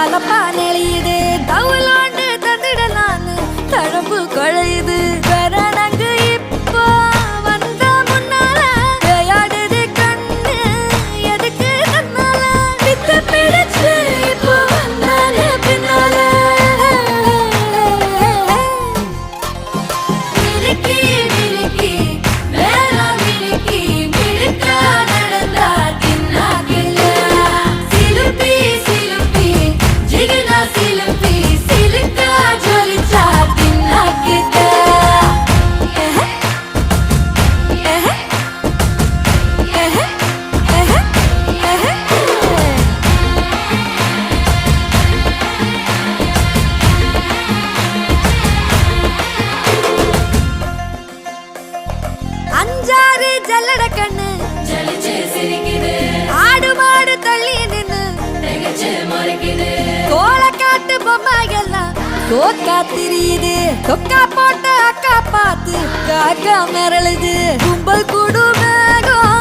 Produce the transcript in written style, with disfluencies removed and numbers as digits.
தலப்பா நெளியுது தவுலாண்டு தந்திடலான்னு தழம்பு குழையுது கரணங்கு இப்போ வந்த முன்னால விளையாடுது கண்ணு எதுக்கு தன்னால வித்து பிடிச்சு இப்போ வந்தால பின்னால மினுக்கி மினுக்கி வேற மினுக்கி மினுக்கா நடந்தா தின்னாகில்ல சிலுப்பி சிலுப்பி ஜிகினா சிலுப்பி சிலுக்கா ஜொலிச்சா தின்னாகிட்ட அஞ்சாறு ஜல்லட கண்ணு ஜலிச்சு சிரிக்குது ஆடு மாடு தள்ளி நின்னு திகச்சு மறைக்குது கோலக்காட்டு பொம்மை எல்லாம் தோக்கா திரியுது தொக்கா போட்ட அக்கா பார்த்து காக்கா மிரளுது கும்பல் குடு மேகம்